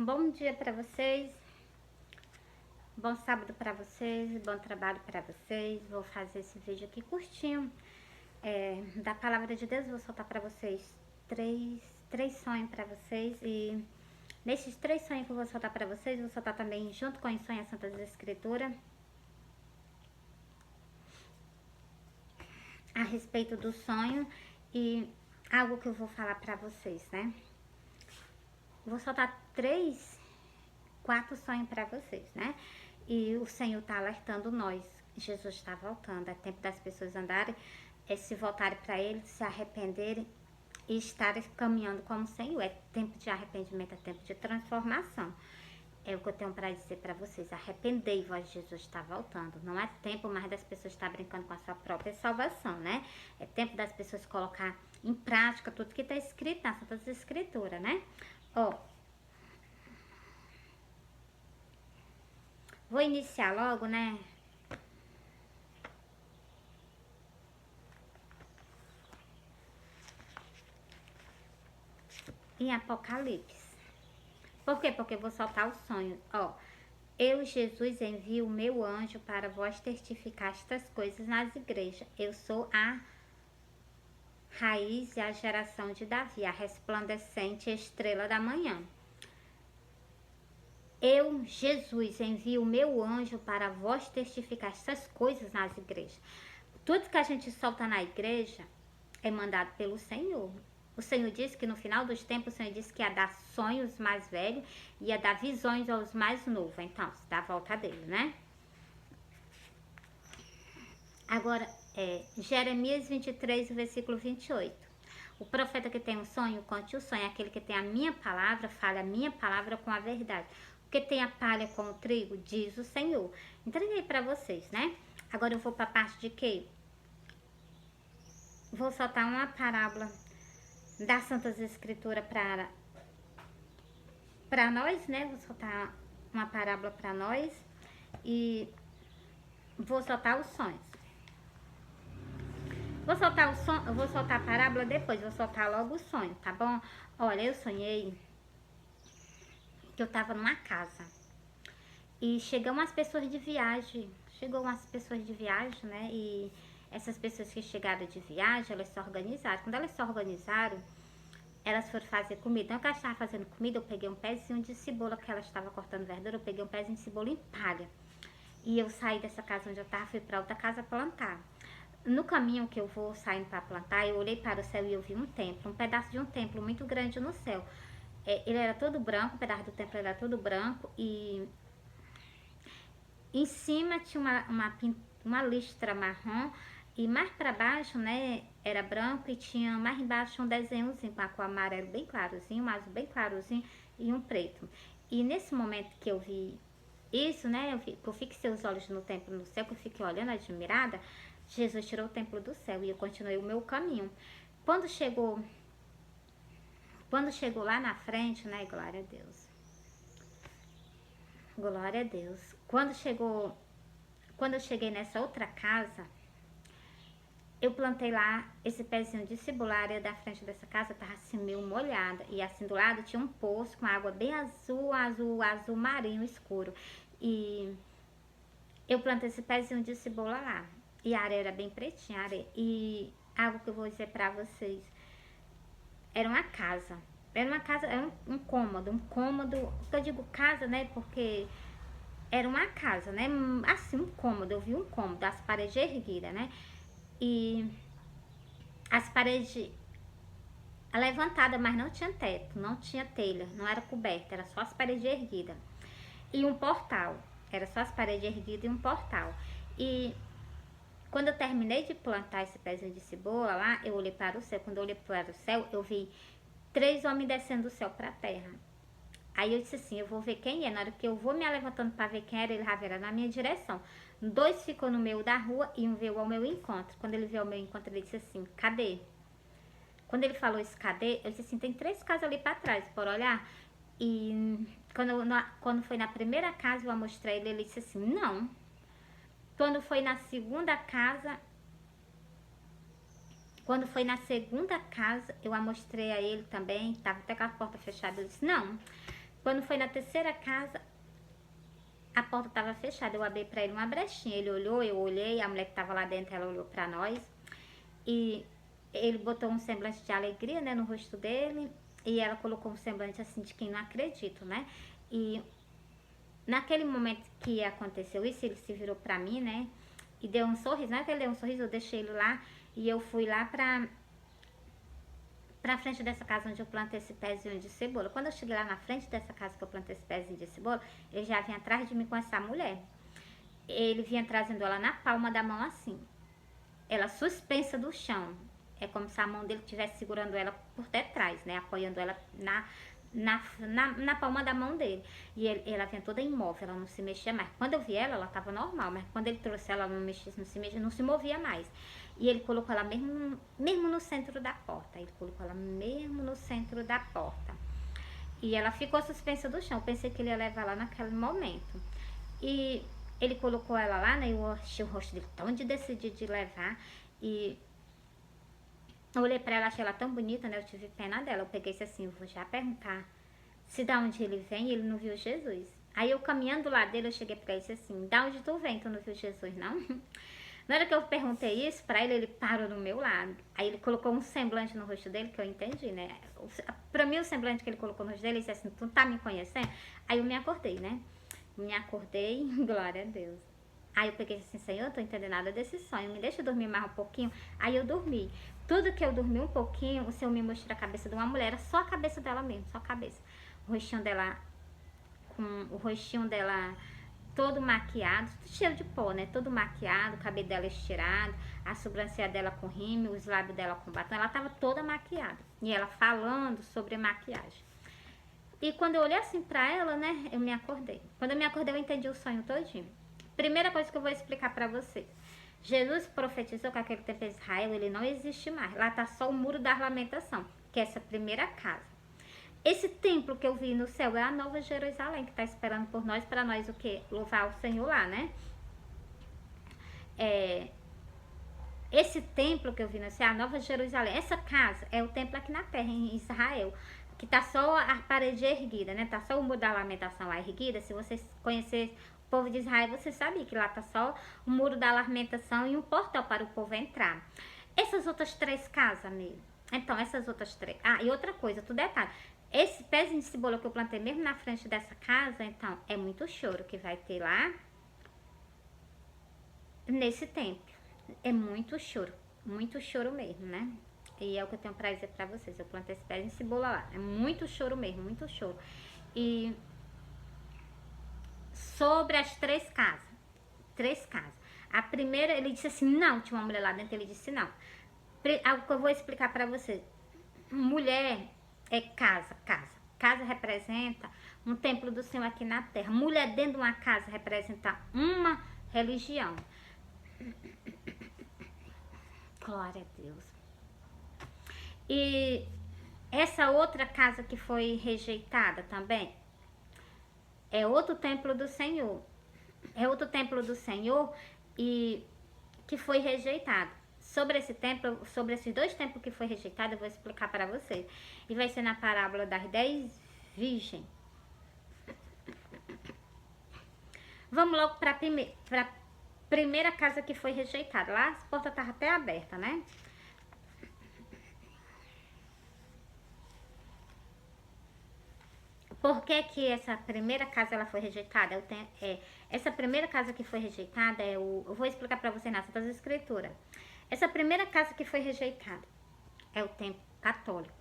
Bom dia para vocês, bom sábado para vocês, bom trabalho para vocês. Vou fazer esse vídeo aqui curtinho, da palavra de Deus. Vou soltar para vocês três sonhos para vocês, e nesses três sonhos que eu vou soltar para vocês, vou soltar também junto com os sonhos Santas Escrituras a respeito do sonho e algo que eu vou falar para vocês, né? Vou soltar quatro sonhos para vocês, né? E o Senhor tá alertando nós. Jesus está voltando. É tempo das pessoas andarem, se voltarem para Ele, se arrependerem e estarem caminhando como o Senhor. É tempo de arrependimento, é tempo de transformação. É o que eu tenho para dizer para vocês. Arrependei-vos, Jesus está voltando. Não é tempo mais das pessoas estar brincando com a sua própria salvação, né? É tempo das pessoas colocar em prática tudo que está escrito nas Santas Escrituras, né? Ó, vou iniciar logo, né? Em Apocalipse. Por quê? Porque eu vou soltar o sonho. Ó, eu, Jesus, envio o meu anjo para vós testificar estas coisas nas igrejas. Eu sou a raiz e a geração de Davi, a resplandecente estrela da manhã. Eu, Jesus, envio o meu anjo para vós testificar essas coisas nas igrejas. Tudo que a gente solta na igreja é mandado pelo Senhor. O Senhor disse que no final dos tempos, o Senhor disse que ia dar sonhos mais velhos, ia dar visões aos mais novos. Então, se dá a volta dele, né? Agora, Jeremias 23, versículo 28. O profeta que tem um sonho, conte o sonho. Aquele que tem a minha palavra, fale a minha palavra com a verdade. O que tem a palha com o trigo, diz o Senhor. Entreguei para vocês, né? Agora eu vou para a parte de que vou soltar uma parábola das Santas Escrituras para nós, né? Vou soltar uma parábola para nós e vou soltar os sonhos. Vou soltar a parábola depois, vou soltar logo o sonho, tá bom? Olha, eu sonhei que eu tava numa casa e chegam umas pessoas de viagem. Né? E essas pessoas que chegaram de viagem, elas se organizaram. Quando elas se organizaram, elas foram fazer comida. Então, que elas estavam fazendo comida, eu peguei um pezinho de cebola, que ela estava cortando verdura, eu peguei um pezinho de cebola em palha. E eu saí dessa casa onde eu estava, fui para outra casa plantar. No caminho que eu vou saindo para plantar, eu olhei para o céu e eu vi um templo, um pedaço de um templo muito grande no céu. Ele era todo branco, um pedaço do templo era todo branco e em cima tinha uma listra marrom e mais para baixo, né, era branco e tinha mais embaixo um desenhozinho com a cor amarelo bem clarozinho, um azul bem clarozinho e um preto. E nesse momento que eu vi isso, né, eu fixei os olhos no templo no céu, que eu fiquei olhando admirada, Jesus tirou o templo do céu e eu continuei o meu caminho. Quando chegou lá na frente, né, glória a Deus. Glória a Deus. Quando eu cheguei nessa outra casa, eu plantei lá esse pezinho de cebola. A área da frente dessa casa tava assim meio molhada. E assim do lado tinha um poço com água bem azul marinho escuro. E eu plantei esse pezinho de cebola lá. E a areia era bem pretinha, a areia. E algo que eu vou dizer pra vocês. Era uma casa. Era um cômodo. Eu digo casa, né? Porque era uma casa, né? Assim, um cômodo. Eu vi um cômodo, as paredes erguidas, né? E as paredes levantadas, mas não tinha teto, não tinha telha, não era coberta, era só as paredes erguidas. E um portal. Era só as paredes erguidas e um portal. E quando eu terminei de plantar esse pezinho de cebola lá, eu olhei para o céu. Quando eu olhei para o céu, eu vi 3 homens descendo do céu para a terra. Aí eu disse assim, eu vou ver quem é. Na hora que eu vou me levantando para ver quem era, ele já veio na minha direção. 2 ficou no meio da rua e um veio ao meu encontro. Quando ele veio ao meu encontro, ele disse assim, cadê? Quando ele falou isso, cadê? Eu disse assim, tem 3 casas ali para trás, por olhar. E quando foi na primeira casa, eu mostrei ele disse assim, não. Quando foi na segunda casa, eu a mostrei a ele também, tava até com a porta fechada, eu disse, não. Quando foi na terceira casa, a porta estava fechada. Eu abri para ele uma brechinha. Ele olhou, eu olhei. A mulher que estava lá dentro, ela olhou para nós. E ele botou um semblante de alegria, né, no rosto dele. E ela colocou um semblante assim de quem não acredita, né? E naquele momento que aconteceu isso, ele se virou para mim, né? E deu um sorriso. Não é que ele deu um sorriso, eu deixei ele lá. E eu fui lá pra frente dessa casa onde eu plantei esse pezinho de cebola. Quando eu cheguei lá na frente dessa casa que eu plantei esse pezinho de cebola, ele já vinha atrás de mim com essa mulher. Ele vinha trazendo ela na palma da mão assim. Ela suspensa do chão. É como se a mão dele estivesse segurando ela por detrás, né? Apoiando ela na palma da mão dele. E ela vinha toda imóvel, ela não se mexia mais. Quando eu vi ela, ela estava normal, mas quando ele trouxe ela, não mexia, não se mexia, não se movia mais. E ele colocou ela mesmo no centro da porta. Ele colocou ela mesmo no centro da porta. E ela ficou suspensa do chão. Eu pensei que ele ia levar lá naquele momento. E ele colocou ela lá, né? Eu achei o rosto dele tão de decidir de levar. E eu olhei pra ela, achei ela tão bonita, né? Eu tive pena dela. Eu peguei isso assim, eu vou já perguntar se da onde ele vem, ele não viu Jesus. Aí eu caminhando lá dele, eu cheguei pra ele e disse assim, da onde tu vem? Tu não viu Jesus, não? Na hora que eu perguntei isso pra ele, ele parou do meu lado. Aí ele colocou um semblante no rosto dele, que eu entendi, né? Pra mim, o semblante que ele colocou no rosto dele, ele disse assim, tu tá me conhecendo? Aí eu me acordei, né? Me acordei, glória a Deus. Aí eu peguei assim, Senhor, eu tô entendendo nada desse sonho, me deixa eu dormir mais um pouquinho. Aí eu dormi. Tudo que eu dormi um pouquinho, o Senhor me mostrou a cabeça de uma mulher, era só a cabeça dela mesmo, só a cabeça. O rostinho dela, com o rostinho dela todo maquiado, cheio de pó, né? Todo maquiado, o cabelo dela estirado, a sobrancelha dela com rímel, os lábios dela com batom, ela tava toda maquiada. E ela falando sobre maquiagem. E quando eu olhei assim pra ela, né, eu me acordei. Quando eu me acordei, eu entendi o sonho todinho. Primeira coisa que eu vou explicar pra vocês. Jesus profetizou que aquele tempo de Israel, ele não existe mais. Lá tá só o muro da lamentação, que é essa primeira casa. Esse templo que eu vi no céu é a Nova Jerusalém, que tá esperando por nós, pra nós o quê? Louvar o Senhor lá, né? Esse templo que eu vi no céu é a Nova Jerusalém. Essa casa é o templo aqui na terra, em Israel, que tá só a parede erguida, né? Tá só o muro da lamentação lá erguida. Se vocês conhecerem o povo de Israel, você sabia que lá tá só o muro da lamentação e um portal para o povo entrar. Essas outras três casas, mesmo. Então, essas outras três. Ah, e outra coisa, tu detalhe. Esse pezinho de cebola que eu plantei mesmo na frente dessa casa, então, é muito choro que vai ter lá nesse templo. É muito choro mesmo, né? E é o que eu tenho pra dizer pra vocês. Eu plantei esse pezinho de cebola lá. É muito choro mesmo, muito choro. E sobre as três casas. Três casas. A primeira, ele disse assim, não, tinha uma mulher lá dentro, ele disse não. Algo que eu vou explicar pra vocês. Mulher é casa, casa. Casa representa um templo do Senhor aqui na terra. Mulher dentro de uma casa representa uma religião. Glória a Deus. E essa outra casa que foi rejeitada também é outro templo do Senhor. É outro templo do Senhor e que foi rejeitado. Sobre esse templo, sobre esses dois templos que foi rejeitado, eu vou explicar para vocês. E vai ser na parábola das 10 virgens. Vamos logo para a primeira casa que foi rejeitada. Lá as portas estavam até abertas, né? Por que que essa primeira casa ela foi rejeitada? Essa primeira casa que foi rejeitada, eu vou explicar para você nas Santas Escrituras. Essa primeira casa que foi rejeitada é o templo católico.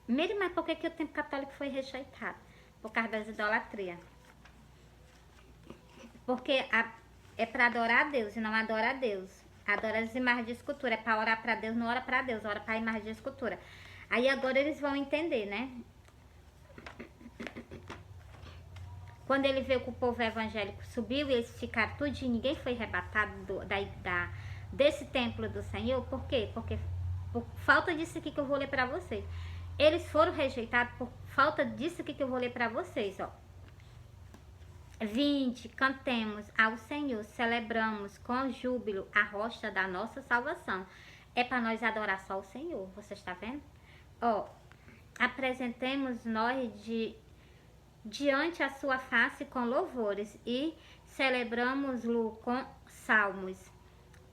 Mire, mas por que que o templo católico foi rejeitado? Por causa das idolatrias. Porque é para adorar a Deus e não adora a Deus. Adora as imagens de escultura. É para orar para Deus, não ora para Deus, ora para a imagem de escultura. Aí agora eles vão entender, né? Quando ele veio que o povo evangélico subiu e eles ficaram tudo e ninguém foi arrebatado desse templo do Senhor. Por quê? Porque por falta disso aqui que eu vou ler para vocês. Eles foram rejeitados por falta disso aqui que eu vou ler para vocês, ó. Vinde, cantemos ao Senhor, celebramos com júbilo a rocha da nossa salvação. É para nós adorar só o Senhor, você está vendo? Ó, apresentemos nós diante a sua face com louvores e celebramos-lo com salmos,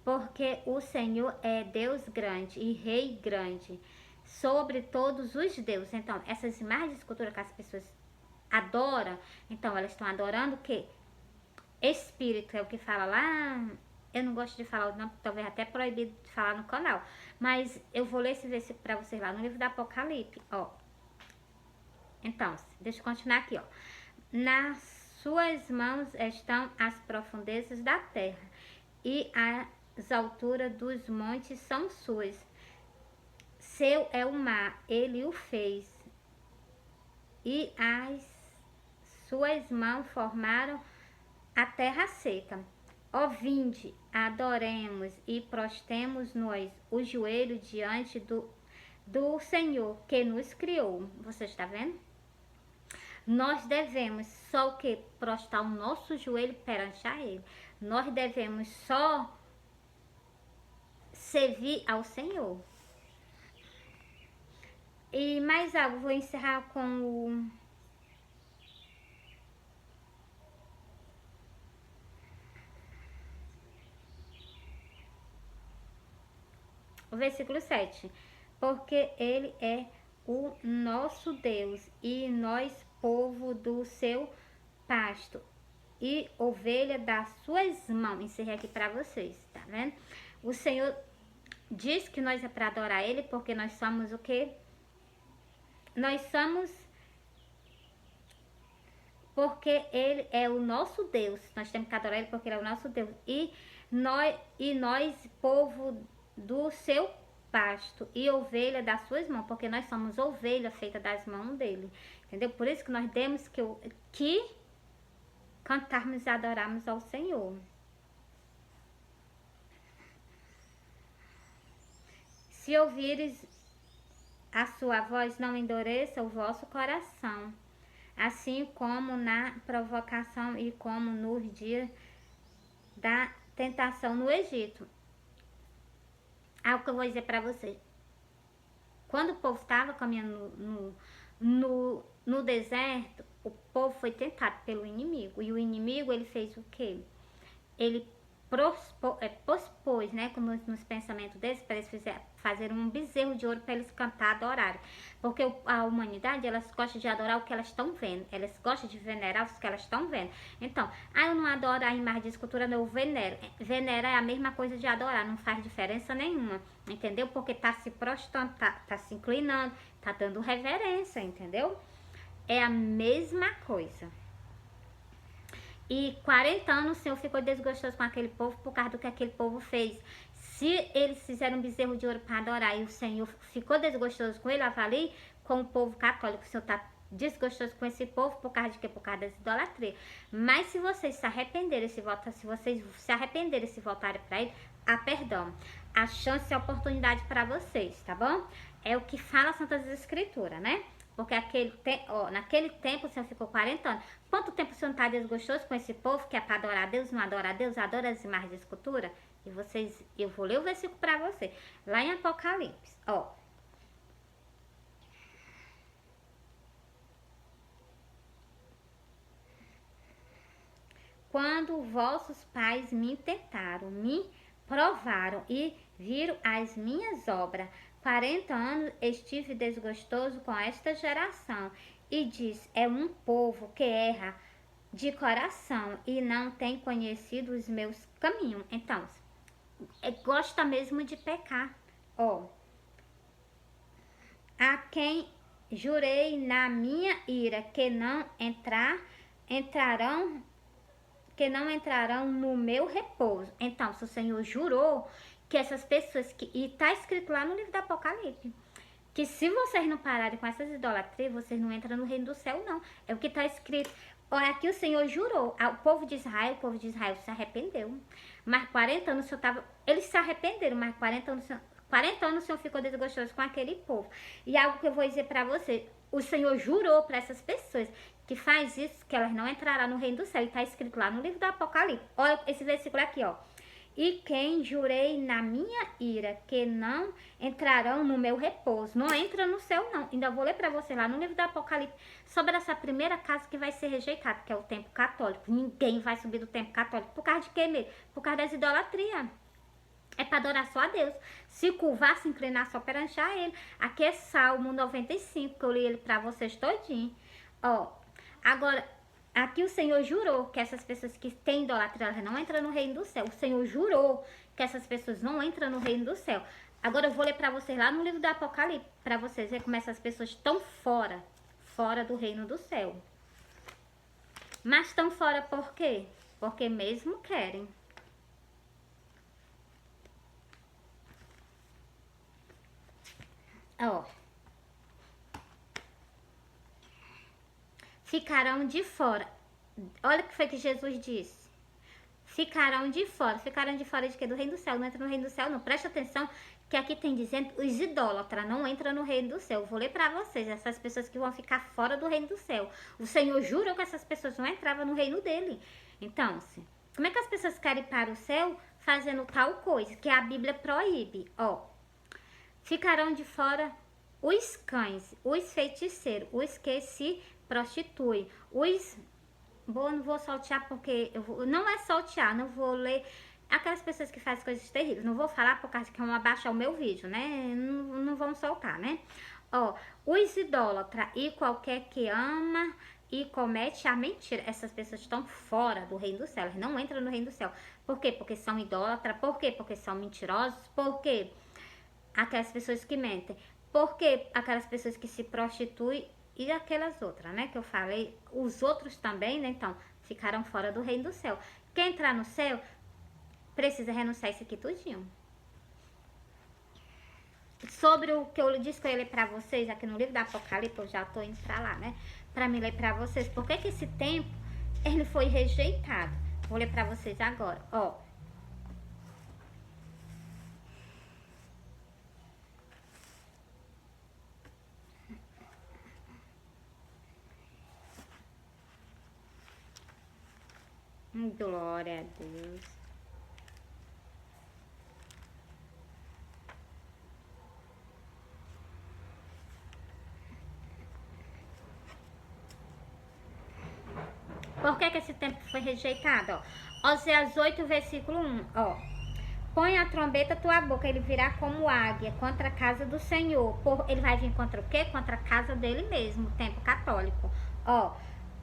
porque o Senhor é Deus grande e Rei grande sobre todos os deuses. Então, essas imagens de escultura que as pessoas adoram, então elas estão adorando o quê? Espírito, é o que fala lá. Eu não gosto de falar o nome, talvez até proibido de falar no canal, mas eu vou ler esse versículo para vocês lá no livro do Apocalipse, ó. Então, deixa eu continuar aqui, ó. Nas suas mãos estão as profundezas da terra, e as alturas dos montes são suas. Seu é o mar, ele o fez, e as suas mãos formaram a terra seca. Ó, vinde, adoremos e prostemos-nos o joelho diante do Senhor que nos criou. Você está vendo? Nós devemos só o que? Prostrar o nosso joelho perante a Ele. Nós devemos só servir ao Senhor. E mais algo, vou encerrar com o versículo 7. Porque Ele é o nosso Deus e nós povo do seu pasto e ovelha das suas mãos. Encerrei aqui para vocês, tá vendo? O Senhor diz que nós é para adorar Ele porque nós somos o quê? Nós somos porque Ele é o nosso Deus. Nós temos que adorar Ele porque Ele é o nosso Deus. E nós povo do seu pasto e ovelha das suas mãos, porque nós somos ovelha feita das mãos dele, entendeu? Por isso que nós temos que cantarmos e adorarmos ao Senhor. Se ouvires a sua voz, não endureça o vosso coração, assim como na provocação e como nos dias da tentação no Egito. Algo que eu vou dizer para vocês. Quando o povo estava caminhando no deserto, o povo foi tentado pelo inimigo. E o inimigo, ele fez o quê? Ele pospôs, né, como nos pensamentos deles, para eles fazer um bezerro de ouro para eles cantar, adorarem. Porque a humanidade, elas gostam de adorar o que elas estão vendo. Elas gostam de venerar os que elas estão vendo. Então, eu não adoro a imagem de escultura, não, eu venero. Venerar é a mesma coisa de adorar, não faz diferença nenhuma, entendeu? Porque tá se prostrando, tá se inclinando, tá dando reverência, entendeu? É a mesma coisa. E 40 anos o Senhor ficou desgostoso com aquele povo por causa do que aquele povo fez. Se eles fizeram um bezerro de ouro para adorar e o Senhor ficou desgostoso com ele, avalie com o povo católico. O Senhor está desgostoso com esse povo por causa de quê? Por causa dessa idolatria. Mas se vocês se arrependerem, se vocês se arrependerem, se voltarem para ele, há perdão. A chance e a oportunidade para vocês, tá bom? É o que fala a Santas Escrituras, né? Porque naquele tempo o Senhor ficou 40 anos. Quanto tempo o Senhor está desgostoso com esse povo que é para adorar a Deus, não adora a Deus, adora as imagens de escultura? E vocês, eu vou ler o versículo para você. Lá em Apocalipse, ó. Quando vossos pais me tentaram, me provaram e viram as minhas obras, 40 anos estive desgostoso com esta geração, e diz, é um povo que erra de coração e não tem conhecido os meus caminhos. Então, gosta mesmo de pecar. Ó, a quem jurei na minha ira que não entrarão no meu repouso. Então, se o Senhor jurou que essas pessoas e tá escrito lá no livro do Apocalipse, que se vocês não pararem com essas idolatrias, vocês não entram no reino do céu, não. É o que está escrito. Olha, aqui o Senhor jurou. O povo de Israel se arrependeu. Mas 40 anos o Senhor estava... Eles se arrependeram, mas 40 anos o Senhor ficou desgostoso com aquele povo. E algo que eu vou dizer para você, o Senhor jurou para essas pessoas que faz isso, que elas não entrarão no reino do céu. E está escrito lá no livro do Apocalipse. Olha esse versículo aqui, ó. e quem jurei na minha ira que não entrarão no meu repouso. Não entra no céu, não. Ainda vou ler para você lá no livro do Apocalipse sobre essa primeira casa que vai ser rejeitada, que é o templo católico. Ninguém vai subir do templo católico. Por causa de quê mesmo? Por causa das idolatrias. É para adorar só a Deus. Se curvar, se inclinar só perante a Ele. Aqui é Salmo 95, que eu li ele para vocês todinho. Ó, agora, aqui o Senhor jurou que essas pessoas que têm idolatria, elas não entram no reino do céu. O Senhor jurou que essas pessoas não entram no reino do céu. Agora eu vou ler para vocês lá no livro do Apocalipse, para vocês verem como essas pessoas estão fora do reino do céu. Mas estão fora por quê? Porque mesmo querem. Ó, ficarão de fora. Olha o que foi que Jesus disse. Ficarão de fora. Ficarão de fora de quê? Do reino do céu. Não entra no reino do céu, não. Presta atenção que aqui tem dizendo os idólatras não entram no reino do céu. Eu vou ler para vocês. Essas pessoas que vão ficar fora do reino do céu. O Senhor jurou que essas pessoas não entravam no reino dele. Então, como é que as pessoas querem ir para o céu fazendo tal coisa que a Bíblia proíbe? Ó, ficarão de fora os cães, os feiticeiros, os que se prostituem, os... não vou saltear porque... não é saltear, não vou ler... Aquelas pessoas que fazem coisas terríveis. Não vou falar por causa que vão abaixar o meu vídeo, né? Não vão soltar, né? Ó, os idólatras e qualquer que ama e comete a mentira. Essas pessoas estão fora do reino do céu. Elas não entram no reino do céu. Por quê? Porque são idólatras. Por quê? Porque são mentirosos. Por quê? Aquelas pessoas que mentem. Por quê? Aquelas pessoas que se prostituem e aquelas outras, né? Que eu falei. Os outros também, né? Então, ficaram fora do reino do céu. Quem entrar no céu precisa renunciar isso aqui tudinho. Sobre o que eu disse que eu ia ler pra vocês aqui no livro da Apocalipse, eu já tô indo pra lá, né? Pra me ler pra vocês. Por que esse tempo ele foi rejeitado? Vou ler pra vocês agora, ó. Glória a Deus. Por que esse tempo foi rejeitado? Ó, Oséias 8, versículo 1, ó. Põe a trombeta tua boca, ele virá como águia contra a casa do Senhor. Ele vai vir contra o quê? Contra a casa dele mesmo, o templo católico. Ó,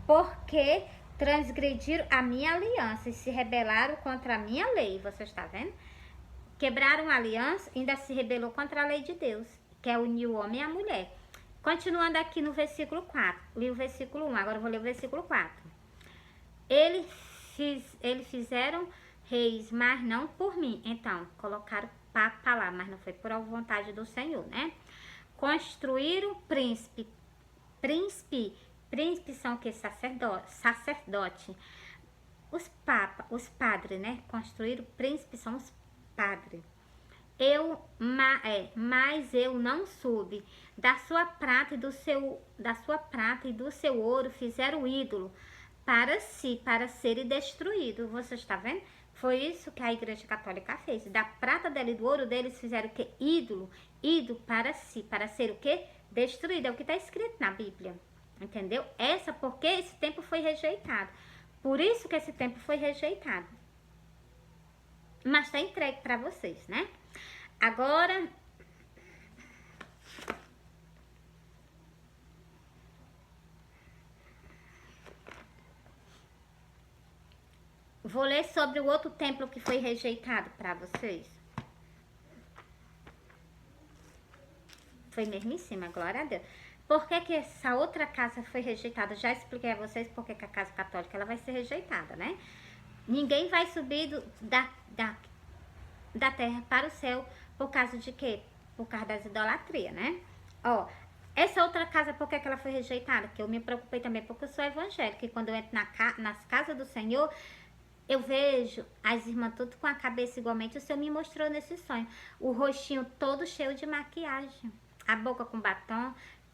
porque transgrediram a minha aliança e se rebelaram contra a minha lei. Você está vendo? Quebraram a aliança e ainda se rebelou contra a lei de Deus, que é unir o homem e a mulher. Continuando aqui no versículo 4. Li o versículo 1, agora eu vou ler o versículo 4. Eles fizeram reis, mas não por mim. Então, colocaram papa lá, mas não foi por vontade do Senhor, né? Construíram príncipe. Príncipe são o que? Sacerdote. Os papas, os padres, né? Construíram príncipe, são os padres. Mas eu não soube. Da sua prata e do seu ouro fizeram ídolo para si, para ser destruído. Você está vendo? Foi isso que a Igreja Católica fez. Da prata dela e do ouro deles fizeram o que? Ídolo. Ídolo para si, para ser o que? Destruído. É o que está escrito na Bíblia. Entendeu? Porque esse tempo foi rejeitado. Por isso que esse tempo foi rejeitado. Mas está entregue para vocês, né? Agora... vou ler sobre o outro templo que foi rejeitado para vocês. Foi mesmíssima, glória a Deus. Por que essa outra casa foi rejeitada? Já expliquei a vocês por que a casa católica ela vai ser rejeitada, né? Ninguém vai subir da terra para o céu por causa de quê? Por causa das idolatrias, né? Ó, essa outra casa, por que ela foi rejeitada? Que eu me preocupei também porque eu sou evangélica. E quando eu entro nas casas do Senhor... eu vejo as irmãs tudo com a cabeça igualmente. O Senhor me mostrou nesse sonho. O rostinho todo cheio de maquiagem. A boca com batom.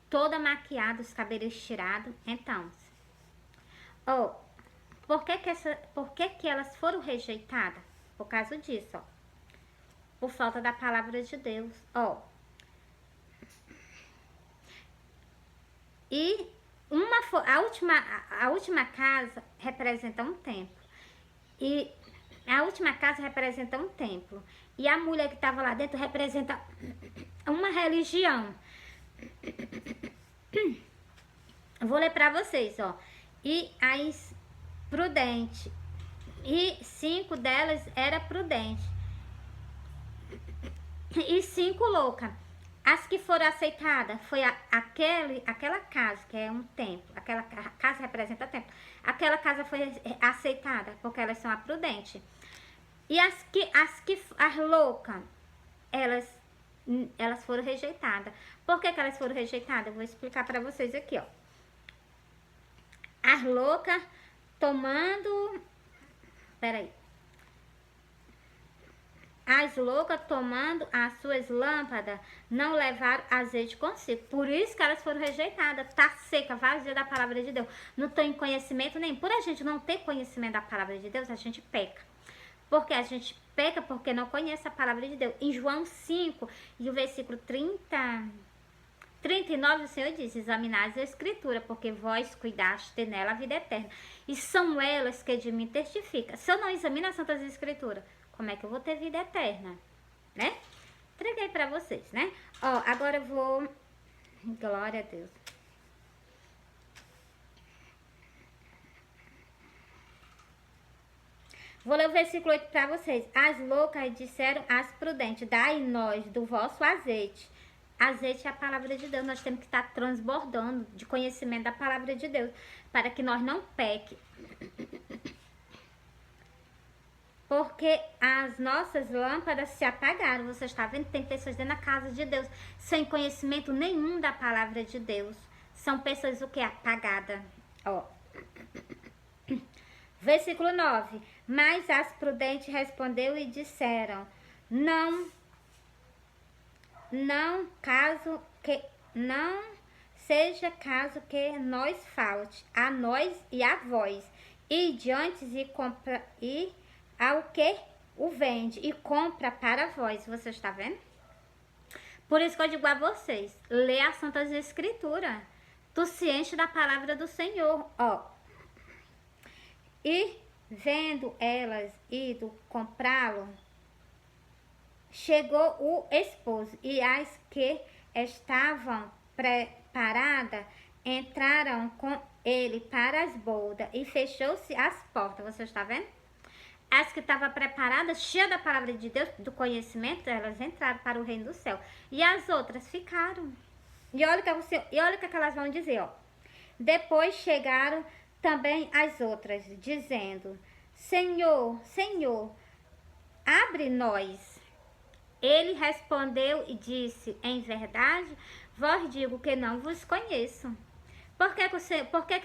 Toda maquiada, os cabelos tirados. Então, por que elas foram rejeitadas? por causa disso, ó. Por falta da palavra de Deus, ó. E a última casa representa um templo. E a última casa representa um templo. E a mulher que estava lá dentro representa uma religião. Vou ler para vocês, ó. E as prudente. E 5 delas era prudente. E 5 louca. As que foram aceitadas foi aquela casa, que é um templo. Aquela casa representa templo. Aquela casa foi aceitada, porque elas são a prudente. E as loucas, elas foram rejeitadas. Por que elas foram rejeitadas? Eu vou explicar para vocês aqui, ó. As loucas tomando... Peraí. As loucas tomando as suas lâmpadas não levaram azeite consigo. Por isso que elas foram rejeitadas. Tá seca, vazia da palavra de Deus. Não tem conhecimento nem. Por a gente não ter conhecimento da palavra de Deus, a gente peca. Porque a gente peca porque não conhece a palavra de Deus. Em João 5 e o versículo 39, o Senhor diz: examinai a Escritura, porque vós cuidaste nela a vida eterna. E são elas que de mim testificam. Se eu não examino as Santas Escrituras, como é que eu vou ter vida eterna? Né? Entreguei pra vocês, né? Ó, agora eu vou... Glória a Deus. Vou ler o versículo 8 pra vocês. As loucas disseram às prudentes: dai nós do vosso azeite. Azeite é a palavra de Deus. Nós temos que estar transbordando de conhecimento da palavra de Deus, para que nós não pequem. Porque as nossas lâmpadas se apagaram. Você está vendo? Tem pessoas dentro da casa de Deus sem conhecimento nenhum da palavra de Deus. São pessoas o que? Apagadas. Ó. Versículo 9. Mas as prudentes respondeu e disseram: não seja caso que nós falte a nós e a vós, e diante e compra e ao que o vende e compra para vós. Você está vendo? Por isso que eu digo a vocês: lê as Santas Escrituras. Tu se enche da palavra do Senhor, ó. E vendo elas ido comprá-lo, chegou o esposo, e as que estavam preparadas entraram com ele para as bodas, e fechou-se as portas. Você está vendo? As que estavam preparadas, cheias da palavra de Deus, do conhecimento, elas entraram para o reino do céu. E as outras ficaram. E olha o que elas vão dizer, ó. Depois chegaram também as outras, dizendo: Senhor, Senhor, abre nós. Ele respondeu e disse: em verdade, vós digo que não vos conheço. Por que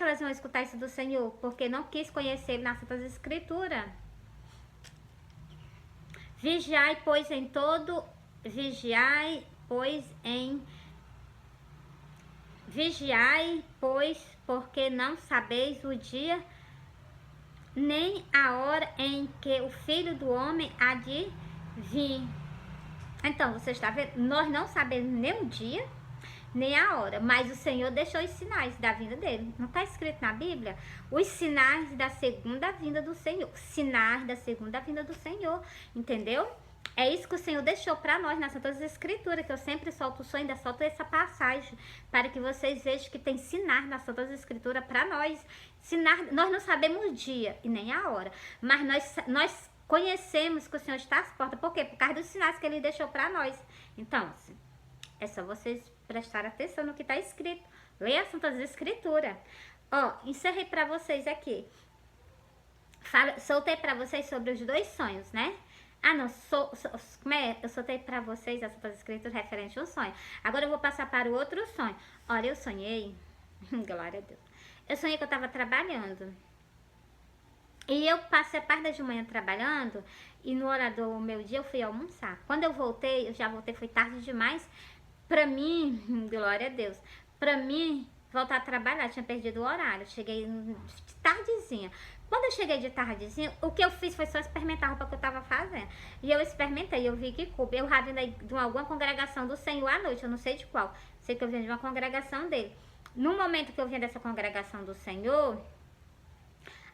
elas vão escutar isso do Senhor? Porque não quis conhecer Ele nas Santas Escrituras. Vigiai, pois, porque não sabeis o dia nem a hora em que o Filho do Homem há de vir. Então, você está vendo? Nós não sabemos nem o dia, nem a hora, mas o Senhor deixou os sinais da vinda dele. Não está escrito na Bíblia? Os sinais da segunda vinda do Senhor. Sinais da segunda vinda do Senhor, entendeu? É isso que o Senhor deixou para nós nas Santas Escrituras, que eu sempre solto o sonho, ainda solto essa passagem, para que vocês vejam que tem sinais nas Santas Escrituras para nós. Sinais, nós não sabemos o dia e nem a hora, mas nós conhecemos que o Senhor está às portas. Por quê? Por causa dos sinais que Ele deixou para nós. Então, é só vocês prestarem atenção no que está escrito. Leia as Santas Escrituras. Ó, encerrei para vocês aqui. Soltei para vocês sobre os 2 sonhos, né? Ah, não, como é? Eu soltei para vocês as Santas Escrituras referente ao sonho. Agora eu vou passar para o outro sonho. Olha, eu sonhei, glória a Deus, eu sonhei que eu estava trabalhando. E eu passei a parte de manhã trabalhando, e no horário do meu dia eu fui almoçar. Quando eu voltei, foi tarde demais. Pra mim, glória a Deus, pra mim voltar a trabalhar, tinha perdido o horário. Cheguei de tardezinha. Quando eu cheguei de tardezinha, o que eu fiz foi só experimentar a roupa que eu tava fazendo. E eu experimentei, eu vi que culpa. Eu já vim de alguma congregação do Senhor à noite, eu não sei de qual. Sei que eu vim de uma congregação dele. No momento que eu vim dessa congregação do Senhor,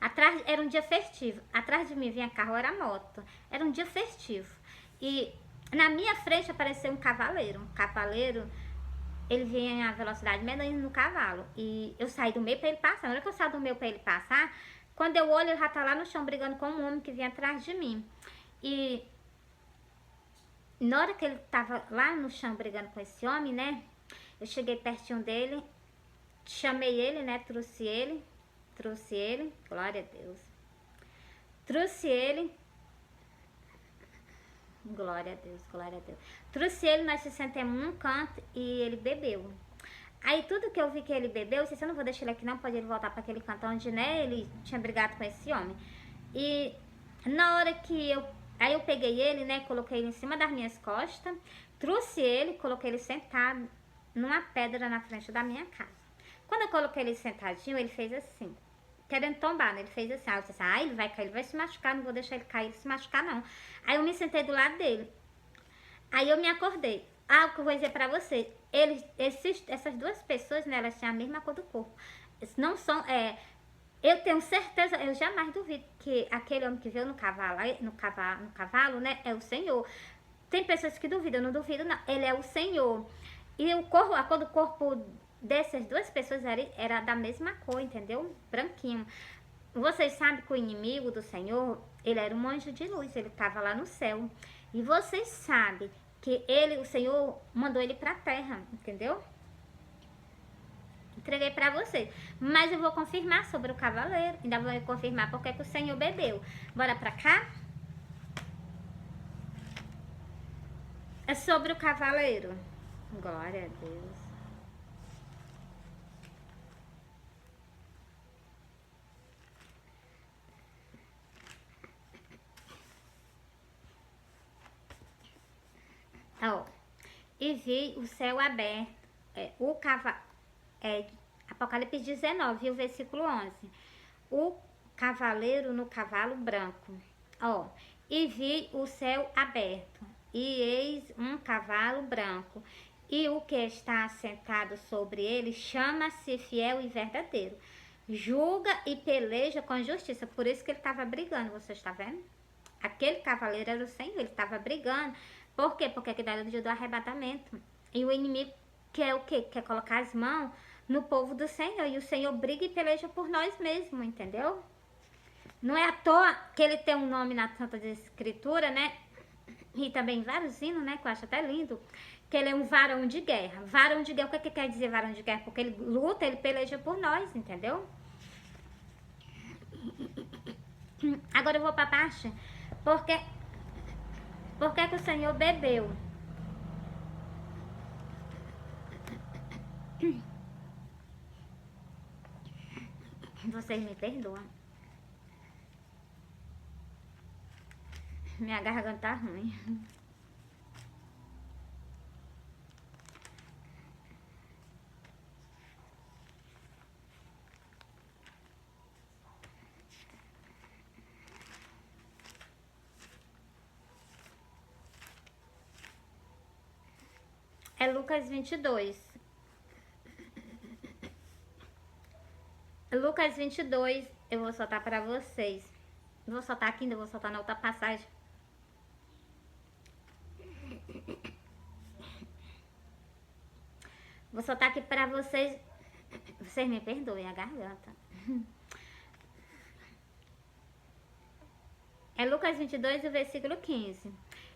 atrás era um dia festivo. Atrás de mim vinha carro, era moto. Era um dia festivo. E na minha frente apareceu um cavaleiro. Um cavaleiro, ele vinha a velocidade menor no cavalo. E eu saí do meio para ele passar. Na hora que eu saí do meio para ele passar, quando eu olho, ele já tá lá no chão brigando com um homem que vinha atrás de mim. E na hora que ele tava lá no chão brigando com esse homem, né? Eu cheguei pertinho dele, chamei ele, né? Trouxe ele, glória a Deus. Trouxe ele, glória a Deus, glória a Deus. Trouxe ele, nós se sentamos num canto e ele bebeu. Aí tudo que eu vi que ele bebeu, eu disse, eu não vou deixar ele aqui não, pode ele voltar para aquele canto onde, né, ele tinha brigado com esse homem. E na hora que aí eu peguei ele, né, coloquei ele em cima das minhas costas, trouxe ele, coloquei ele sentado numa pedra na frente da minha casa. Quando eu coloquei ele sentadinho, ele fez assim, querendo tombar, né, ele fez assim, aí eu disse, ele vai cair, ele vai se machucar, não vou deixar ele cair, ele se machucar não. Aí eu me sentei do lado dele, aí eu me acordei. O que eu vou dizer pra você, essas duas pessoas, né, elas têm a mesma cor do corpo. Não são, eu tenho certeza, eu jamais duvido que aquele homem que veio no cavalo, né, é o Senhor. Tem pessoas que duvidam, eu não duvido não, ele é o Senhor. E a cor do corpo dessas duas pessoas era da mesma cor, entendeu? Branquinho. Vocês sabem que o inimigo do Senhor, ele era um anjo de luz, ele estava lá no céu. E vocês sabem que o Senhor mandou ele pra terra, entendeu? Entreguei pra vocês. Mas eu vou confirmar sobre o cavaleiro. Ainda vou confirmar porque que o Senhor bebeu. Bora pra cá? É sobre o cavaleiro. Glória a Deus. E vi o céu aberto. Apocalipse 19, o versículo 11. O cavaleiro no cavalo branco. E vi o céu aberto, e eis um cavalo branco, e o que está assentado sobre ele chama-se fiel e verdadeiro. Julga e peleja com justiça. Por isso que ele estava brigando, você está vendo? Aquele cavaleiro era o Senhor, ele estava brigando. Por quê? Porque aquele era o dia do arrebatamento. E o inimigo quer o quê? Quer colocar as mãos no povo do Senhor. E o Senhor briga e peleja por nós mesmos, entendeu? Não é à toa que ele tem um nome na Santa Escritura, né? E também vários hinos, né? Que eu acho até lindo. Que ele é um varão de guerra. Varão de guerra, o que quer dizer varão de guerra? Porque ele luta, ele peleja por nós, entendeu? Agora eu vou pra parte. Por que o Senhor bebeu? Vocês me perdoam. Minha garganta tá ruim. É Lucas 22. Lucas 22, eu vou soltar pra vocês. Vou soltar aqui, ainda vou soltar na outra passagem. Vou soltar aqui pra vocês. Vocês me perdoem a garganta. É Lucas 22, o versículo 15.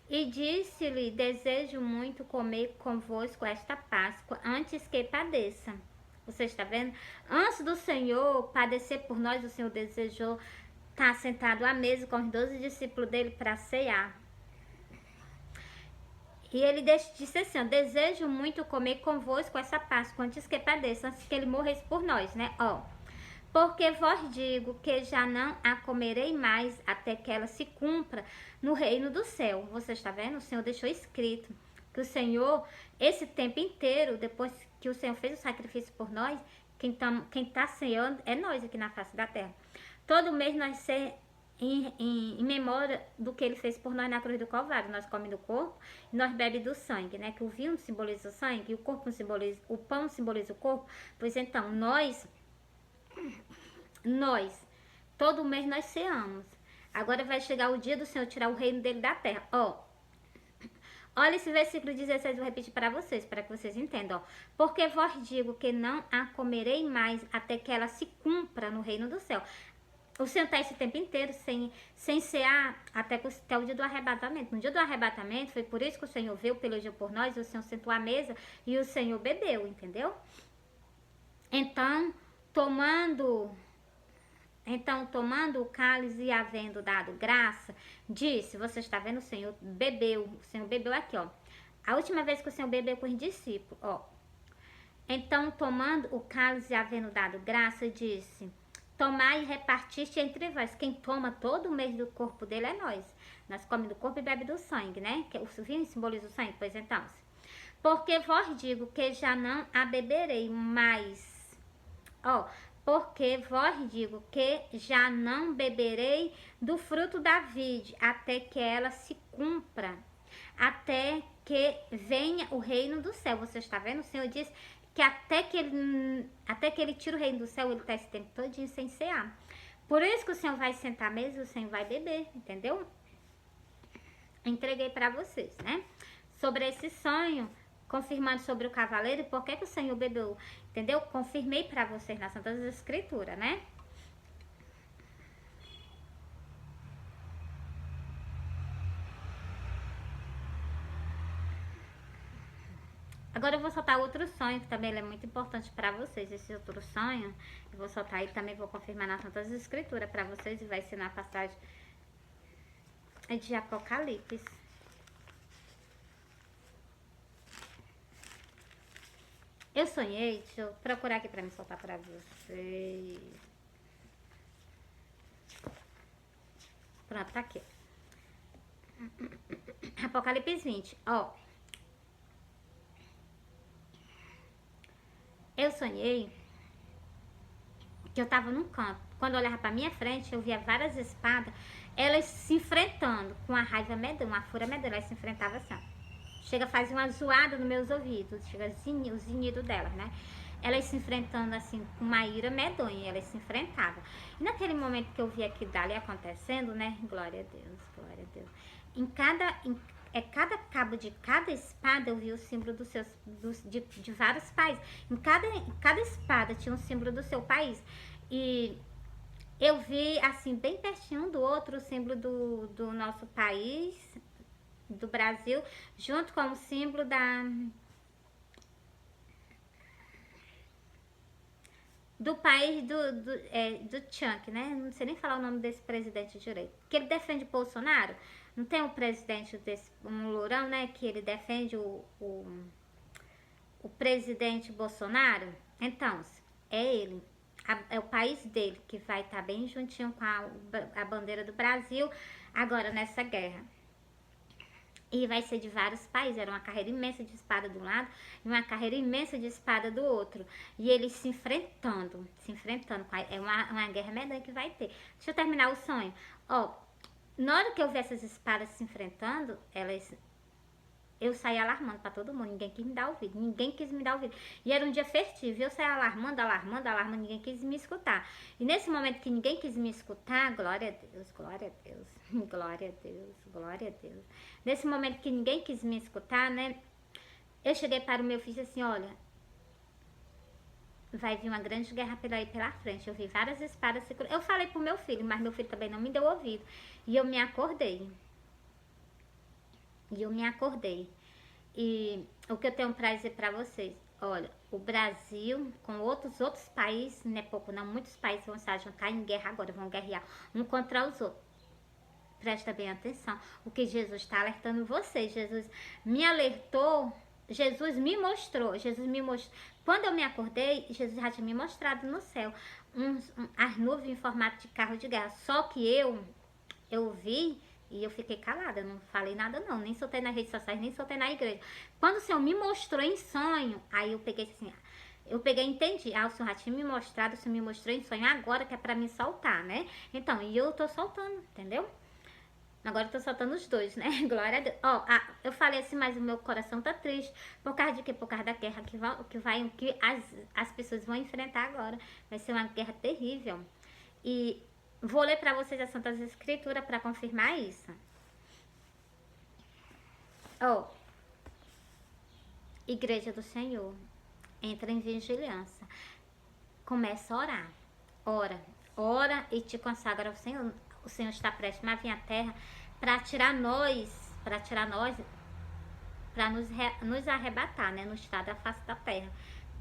E disse-lhe, desejo muito comer convosco esta Páscoa, antes que padeça. Você está vendo? Antes do Senhor padecer por nós, o Senhor desejou estar sentado à mesa com os 12 discípulos dele para cear. E ele disse assim, desejo muito comer convosco essa Páscoa, antes que padeça, antes que ele morresse por nós, né? Porque vos digo que já não a comerei mais até que ela se cumpra no reino do céu. Você está vendo? O Senhor deixou escrito que o Senhor, esse tempo inteiro, depois que o Senhor fez o sacrifício por nós, quem tá ceando é nós aqui na face da terra. Todo mês nós ser em memória do que ele fez por nós na cruz do Calvário. Nós comemos do corpo e nós bebemos do sangue, né? Que o vinho simboliza o sangue e o corpo simboliza, o pão simboliza o corpo. Pois então, nós, todo mês nós ceamos. Agora vai chegar o dia do Senhor tirar o reino dele da terra. Olha esse versículo 16, vou repetir para vocês, para que vocês entendam. Porque vos digo que não a comerei mais até que ela se cumpra no reino do céu. O Senhor está esse tempo inteiro sem cear até o dia do arrebatamento. No dia do arrebatamento, foi por isso que o Senhor veio, pelejou por nós, o Senhor sentou à mesa e o Senhor bebeu, entendeu? Então, tomando o cálice e havendo dado graça, disse, você está vendo, o Senhor bebeu aqui, ó. A última vez que o Senhor bebeu com os discípulos, ó. Então, tomando o cálice e havendo dado graça, disse, tomai e repartiste entre vós. Quem toma todo mês do corpo dele é nós. Nós comemos do corpo e bebe do sangue, né? Que o vinho simboliza o sangue, pois então. Porque vos digo que já não a beberei mais. Porque vos digo que já não beberei do fruto da vide, até que ela se cumpra, até que venha o reino do céu. Você está vendo? O Senhor diz que até que ele tira o reino do céu, ele está esse tempo todinho sem cear. Por isso que o Senhor vai sentar à mesa e o Senhor vai beber, entendeu? Entreguei para vocês, né? Sobre esse sonho, confirmando sobre o cavaleiro, por que o Senhor bebeu, entendeu? Confirmei para vocês nas Santas Escrituras, né? Agora eu vou soltar outro sonho, que também é muito importante para vocês. Esse outro sonho, eu vou soltar e também vou confirmar nas Santas Escrituras para vocês. E vai ser na passagem de Apocalipse. Eu sonhei, deixa eu procurar aqui para me soltar para vocês. Pronto, tá aqui. Apocalipse 20, ó. Eu sonhei que eu tava num canto. Quando eu olhava pra minha frente, eu via várias espadas, elas se enfrentando com a raiva medonha, uma fúria medonha, elas se enfrentavam assim. Chega a fazer uma zoada nos meus ouvidos, chega o zinido delas, né? Elas se enfrentando assim, com uma ira medonha, elas se enfrentavam. E naquele momento que eu vi aquilo dali acontecendo, né? Glória a Deus, glória a Deus. Cada cabo de cada espada eu vi o símbolo de vários países. Em cada espada tinha um símbolo do seu país. E eu vi, assim, bem pertinho do outro, o símbolo do nosso país, do Brasil, junto com o símbolo do país do Chunk, né? Não sei nem falar o nome desse presidente direito. Que ele defende Bolsonaro. Não tem um presidente desse, um lourão, né? Que ele defende o presidente Bolsonaro. Então, é ele. É o país dele que vai estar bem juntinho com a bandeira do Brasil agora nessa guerra. E vai ser de vários países. Era uma carreira imensa de espada de um lado e uma carreira imensa de espada do outro. E eles se enfrentando. É uma guerra medonha que vai ter. Deixa eu terminar o sonho. Na hora que eu vi essas espadas se enfrentando, eu saí alarmando pra todo mundo. Ninguém quis me dar ouvido. E era um dia festivo. Eu saí alarmando. Ninguém quis me escutar. E nesse momento que ninguém quis me escutar, glória a Deus, glória a Deus, glória a Deus, glória a Deus. Nesse momento que ninguém quis me escutar, né? Eu cheguei para o meu filho e disse assim, olha, vai vir uma grande guerra pela frente. Eu vi várias espadas se... Eu falei pro meu filho, mas meu filho também não me deu ouvido. E eu me acordei. E o que eu tenho pra dizer pra vocês, olha, o Brasil com outros países, não é pouco não, muitos países vão se juntar em guerra agora, vão guerrear um contra os outros. Presta bem atenção, o que Jesus está alertando vocês. Jesus me alertou, Jesus me mostrou. Quando eu me acordei, Jesus já tinha me mostrado no céu as nuvens em formato de carro de guerra. Só que eu vi e eu fiquei calada, não falei nada não, nem soltei nas redes sociais, nem soltei na igreja. Quando o Senhor me mostrou em sonho, aí eu peguei assim, Eu peguei e entendi. Ah, o senhor já tinha me mostrado, o senhor me mostrou em sonho agora que é pra me soltar, né? Então, e eu tô soltando, entendeu? Agora eu tô soltando os dois, né? Glória a Deus. Ó, eu falei assim, mas o meu coração tá triste. Por causa de quê? Por causa da guerra que as pessoas vão enfrentar agora. Vai ser uma guerra terrível. E vou ler pra vocês as Santas Escrituras pra confirmar isso. Ó, Igreja do Senhor, entra em vigilância. Começa a orar. Ora, ora e te consagra ao Senhor. O Senhor está prestes a vir à terra para tirar nós, para nos arrebatar, né, no estado da face da terra,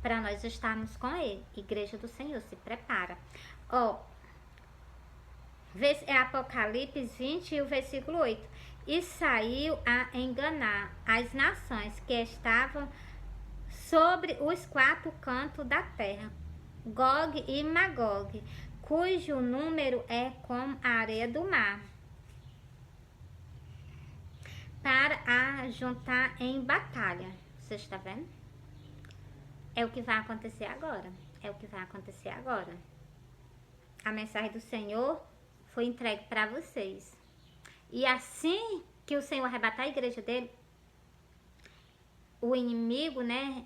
para nós estarmos com Ele. Igreja do Senhor, se prepara. Ó, é Apocalipse 20 e o versículo 8. E saiu a enganar as nações que estavam sobre os quatro cantos da terra, Gog e Magog, cujo número é como a areia do mar, para a juntar em batalha. Você está vendo? É o que vai acontecer agora. É o que vai acontecer agora. A mensagem do Senhor foi entregue para vocês. E assim que o Senhor arrebatar a igreja dele, o inimigo, né,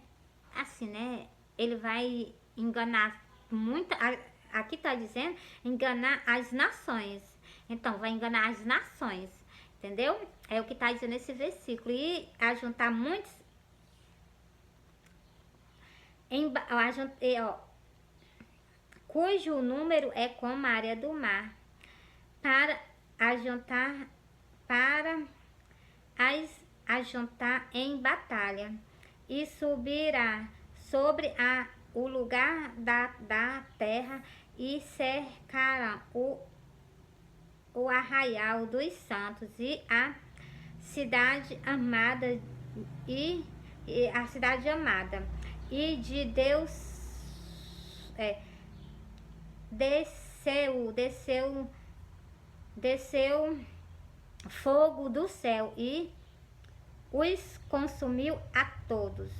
assim, né, ele vai enganar muita, aqui tá dizendo, enganar as nações. Então, vai enganar as nações, entendeu? É o que tá dizendo esse versículo. E ajuntar muitos, cujo número é como a areia do mar, para ajuntar, para ajuntar em batalha, e subirá sobre o lugar da terra, e cercará o arraial dos santos e a cidade amada e a cidade amada e de Deus. Desceu fogo do céu e os consumiu a todos.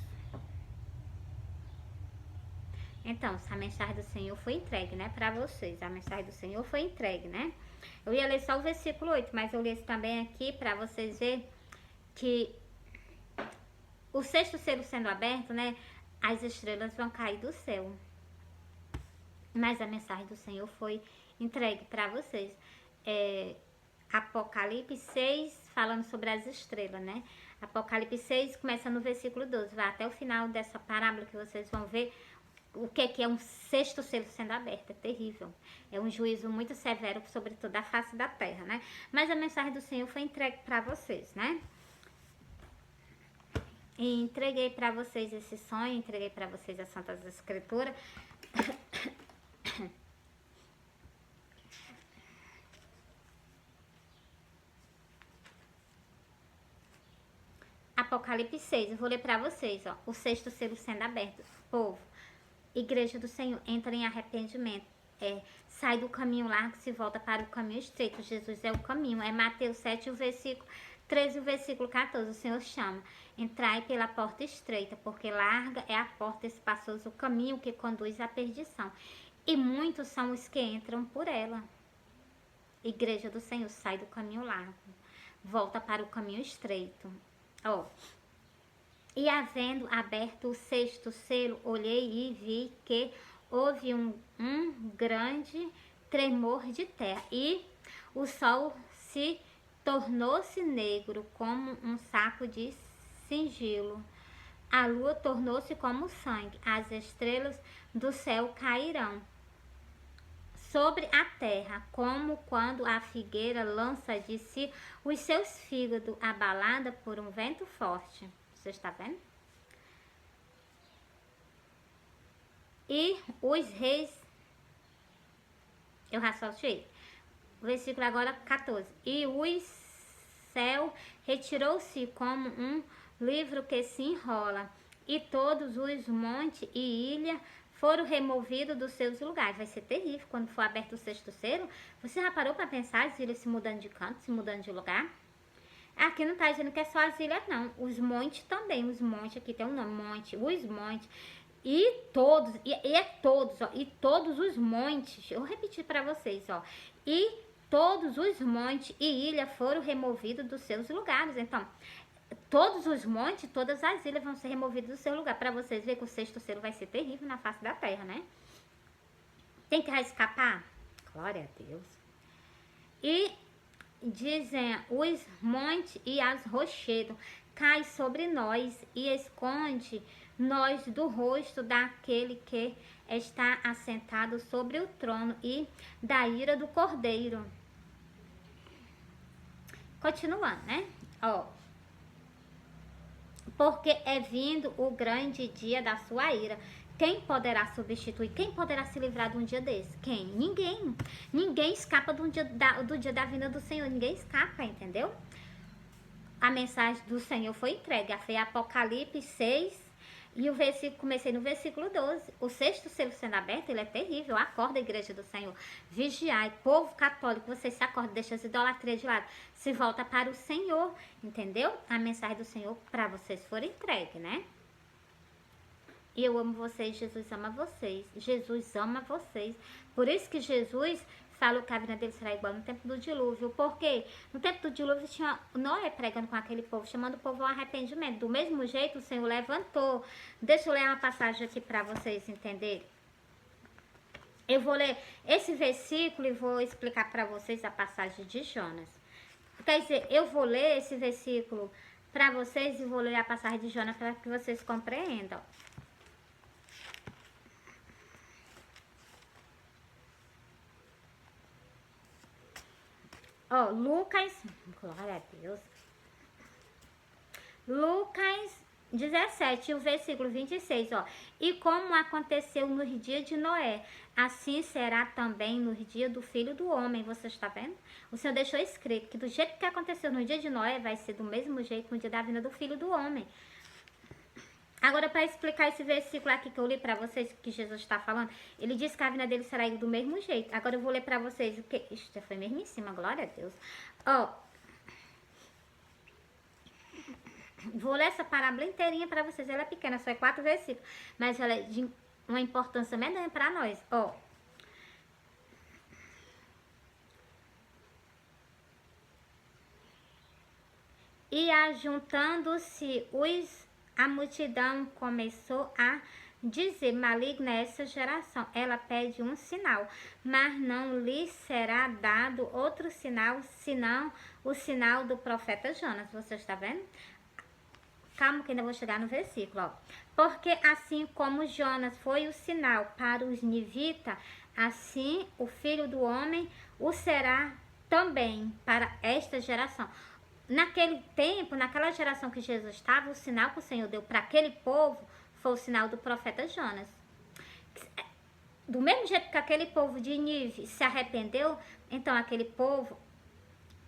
Então, a mensagem do Senhor foi entregue, né, para vocês. A mensagem do Senhor foi entregue, né? Eu ia ler só o versículo 8, mas eu li esse também aqui para vocês verem que o sexto selo sendo aberto, né, as estrelas vão cair do céu. Mas a mensagem do Senhor foi entregue para vocês. Apocalipse 6, falando sobre as estrelas, né? Apocalipse 6 começa no versículo 12, vai até o final dessa parábola que vocês vão ver o que é um sexto selo sendo aberto. É terrível. É um juízo muito severo sobre toda a face da terra, né? Mas a mensagem do Senhor foi entregue para vocês, né? E entreguei para vocês esse sonho, entreguei para vocês as Santas Escrituras. Apocalipse 6, eu vou ler para vocês, ó. O sexto selo sendo aberto. Povo, Igreja do Senhor, entra em arrependimento. Sai do caminho largo, se volta para o caminho estreito. Jesus é o caminho. É Mateus 7, o versículo 13 e o versículo 14. O Senhor chama: entrai pela porta estreita, porque larga é a porta, espaçoso o caminho que conduz à perdição. E muitos são os que entram por ela. Igreja do Senhor, sai do caminho largo. Volta para o caminho estreito. E havendo aberto o sexto selo, olhei e vi que houve um grande tremor de terra, e o sol se tornou-se negro como um saco de sigilo. A lua tornou-se como sangue, as estrelas do céu cairão sobre a terra, como quando a figueira lança de si os seus fígados, abalada por um vento forte. Você está vendo? E os reis, eu raciocinei, versículo agora 14. E o céu retirou-se como um livro que se enrola, e todos os montes e ilhas foram removidos dos seus lugares. Vai ser terrível quando for aberto o sexto selo. Você já parou para pensar as ilhas se mudando de canto, se mudando de lugar? Aqui não tá dizendo que é só as ilhas, não. Os montes também. Os montes, aqui tem um nome, monte. Os montes. E todos os montes, eu vou repetir para vocês, ó. E todos os montes e ilhas foram removidos dos seus lugares. Então, todos os montes, todas as ilhas vão ser removidas do seu lugar. Para vocês verem que o sexto selo vai ser terrível na face da terra, né? Tem que escapar? Glória a Deus. E dizem os montes e as rochedos cai sobre nós e esconde nós do rosto daquele que está assentado sobre o trono e da ira do cordeiro. Continuando, né? Ó. Porque é vindo o grande dia da sua ira. Quem poderá substituir? Quem poderá se livrar de um dia desse? Quem? Ninguém. Ninguém escapa do dia da vinda do Senhor. Ninguém escapa, entendeu? A mensagem do Senhor foi entregue. Foi Apocalipse 6 e o versículo, comecei no versículo 12. O sexto selo sendo aberto, ele é terrível. Acorda, igreja do Senhor. Vigiai, povo católico, vocês se acordam, deixa as idolatrias de lado. Se volta para o Senhor, entendeu? A mensagem do Senhor para vocês foi entregue, né? E eu amo vocês, Jesus ama vocês. Jesus ama vocês. Por isso que Jesus falou que a vida dele será igual no tempo do dilúvio. Por quê? No tempo do dilúvio tinha Noé pregando com aquele povo, chamando o povo ao arrependimento. Do mesmo jeito o Senhor levantou. Deixa eu ler uma passagem aqui para vocês entenderem. Eu vou ler esse versículo e vou explicar para vocês a passagem de Jonas. Quer dizer, eu vou ler esse versículo para vocês e vou ler a passagem de Jonas para que vocês compreendam. Ó, Lucas, glória a Deus. Lucas 17, o versículo 26, ó. E como aconteceu nos dias de Noé, assim será também nos dias do Filho do Homem. Você está vendo? O Senhor deixou escrito que do jeito que aconteceu no dia de Noé, vai ser do mesmo jeito no dia da vinda do Filho do Homem. Agora, para explicar esse versículo aqui que eu li para vocês, que Jesus está falando, ele diz que a vinda dele será do mesmo jeito. Agora eu vou ler para vocês o que... Ixi, já foi mesmo em cima, glória a Deus. Ó, vou ler essa parábola inteirinha para vocês. Ela é pequena, só é 4 versículos, mas ela é de uma importância medonha para nós. Ó, e ajuntando-se a multidão começou a dizer: maligna é essa geração, ela pede um sinal, mas não lhe será dado outro sinal, senão o sinal do profeta Jonas. Você está vendo? Calma que ainda vou chegar no versículo, ó. Porque assim como Jonas foi o sinal para os nivitas, assim o Filho do Homem o será também para esta geração. Naquele tempo, naquela geração que Jesus estava, o sinal que o Senhor deu para aquele povo foi o sinal do profeta Jonas. Do mesmo jeito que aquele povo de Nínive se arrependeu, então aquele povo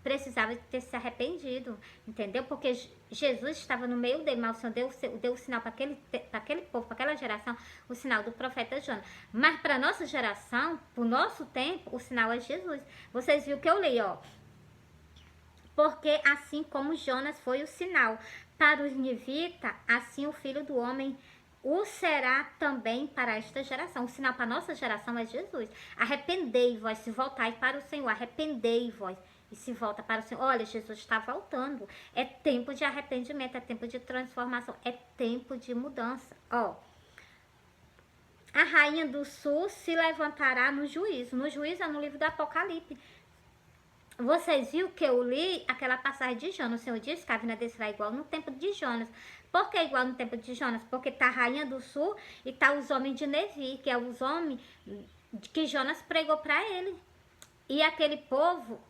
precisava ter se arrependido, entendeu? Porque Jesus estava no meio dele, mas o Senhor deu o sinal para aquele povo, para aquela geração, o sinal do profeta Jonas. Mas para a nossa geração, para o nosso tempo, o sinal é Jesus. Vocês viram que eu li, ó. Porque assim como Jonas foi o sinal para os nivitas, assim o Filho do Homem o será também para esta geração. O sinal para a nossa geração é Jesus. Arrependei-vos, se voltai para o Senhor. Arrependei-vos e se volta para o Senhor. Olha, Jesus está voltando. É tempo de arrependimento, é tempo de transformação, é tempo de mudança. Ó, a rainha do sul se levantará no juízo. No juízo é no livro do Apocalipse. Vocês viram que eu li aquela passagem de Jonas. O Senhor disse que a vinda dele será igual no tempo de Jonas. Por que igual no tempo de Jonas? Porque tá a rainha do sul e tá os homens de Nevi, que é os homens que Jonas pregou para ele. E aquele povo,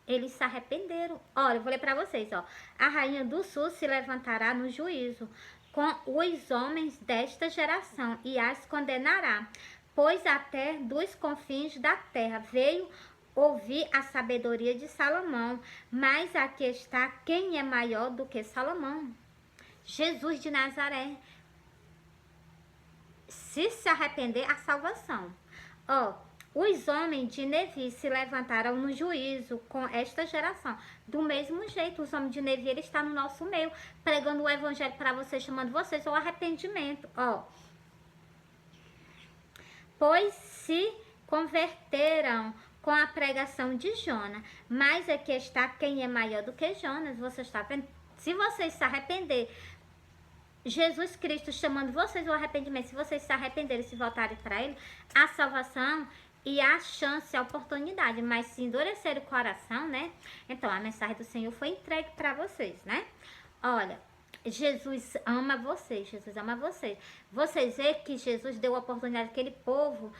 eles se arrependeram. Olha, eu vou ler para vocês, ó. A rainha do sul se levantará no juízo com os homens desta geração e as condenará, pois até dos confins da terra veio ouvir a sabedoria de Salomão, mas aqui está quem é maior do que Salomão. Jesus de Nazaré. Se arrepender, a salvação. Ó, os homens de Nevi se levantaram no juízo com esta geração. Do mesmo jeito, os homens de Nevi, ele está no nosso meio, pregando o evangelho para vocês, chamando vocês ao arrependimento. Ó, pois se converteram com a pregação de Jonas. Mas aqui está quem é maior do que Jonas. Você está vendo? Se vocês se arrepender, Jesus Cristo chamando vocês ao arrependimento, se vocês se arrependerem e se voltarem para Ele, a salvação e a chance, a oportunidade. Mas se endurecer o coração, né? Então a mensagem do Senhor foi entregue para vocês, né? Olha, Jesus ama vocês, Jesus ama vocês. Vocês veem que Jesus deu a oportunidade àquele povo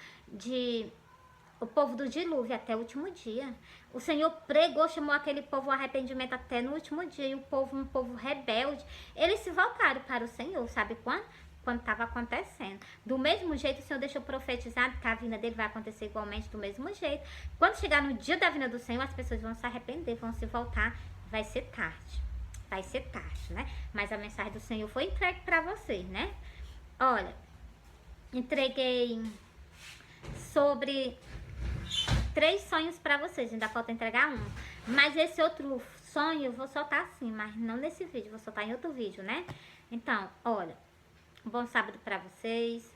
o povo do dilúvio até o último dia. O Senhor pregou, chamou aquele povo ao arrependimento até no último dia. E o povo, um povo rebelde, eles se voltaram para o Senhor, sabe quando? Quando estava acontecendo. Do mesmo jeito, o Senhor deixou profetizado que a vinda dele vai acontecer igualmente do mesmo jeito. Quando chegar no dia da vinda do Senhor, as pessoas vão se arrepender, vão se voltar, vai ser tarde. Vai ser tarde, né? Mas a mensagem do Senhor foi entregue para vocês, né? Olha, entreguei sobre 3 sonhos para vocês, ainda falta entregar um. Mas esse outro sonho eu vou soltar assim, mas não nesse vídeo, vou soltar em outro vídeo, né? Então, olha, bom sábado para vocês,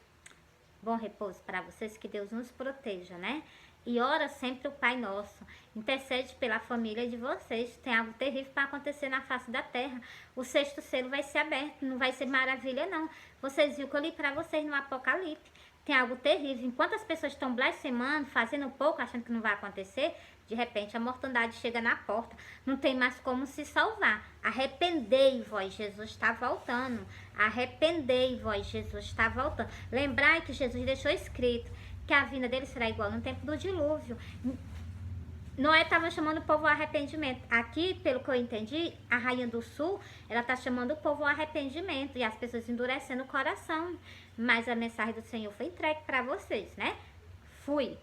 bom repouso para vocês, que Deus nos proteja, né? E ora sempre o Pai Nosso, intercede pela família de vocês. Tem algo terrível para acontecer na face da terra. O 6º selo vai ser aberto, não vai ser maravilha não. Vocês viram que eu li para vocês no Apocalipse. Tem algo terrível. Enquanto as pessoas estão blasfemando, fazendo pouco, achando que não vai acontecer, de repente a mortandade chega na porta. Não tem mais como se salvar. Arrependei-vos, Jesus está voltando. Arrependei-vos, Jesus está voltando. Lembrai que Jesus deixou escrito que a vinda dele será igual no tempo do dilúvio. Noé estava chamando o povo ao arrependimento. Aqui, pelo que eu entendi, a Rainha do Sul, ela está chamando o povo ao arrependimento. E as pessoas endurecendo o coração. Mas a mensagem do Senhor foi entregue para vocês, né? Fui.